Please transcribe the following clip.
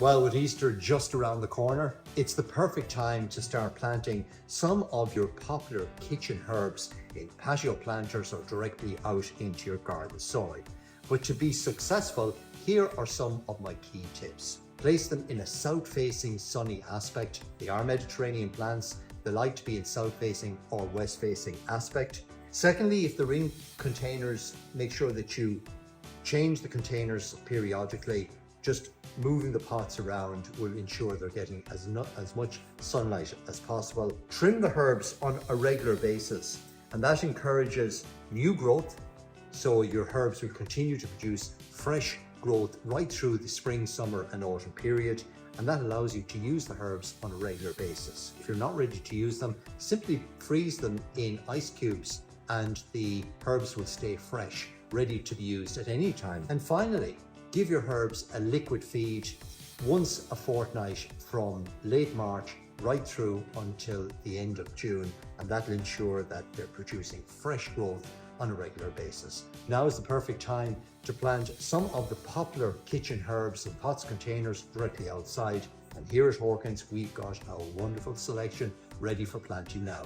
Well, with Easter just around the corner, it's the perfect time to start planting some of your popular kitchen herbs in patio planters or directly out into your garden soil. But to be successful, here are some of my key tips. Place them in a south-facing sunny aspect. They are Mediterranean plants. They like to be in south-facing or west-facing aspect. Secondly, if they're in containers, make sure that you change the containers periodically. Just moving the pots around will ensure they're getting as much sunlight as possible. Trim the herbs on a regular basis, and that encourages new growth, so your herbs will continue to produce fresh growth right through the spring, summer and autumn period, and that allows you to use the herbs on a regular basis. If you're not ready to use them, simply freeze them in ice cubes and the herbs will stay fresh, ready to be used at any time. And finally, give your herbs a liquid feed once a fortnight from late March right through until the end of June, and that will ensure that they're producing fresh growth on a regular basis. Now is the perfect time to plant some of the popular kitchen herbs in pots containers directly outside, and here at Horkans we've got a wonderful selection ready for planting now.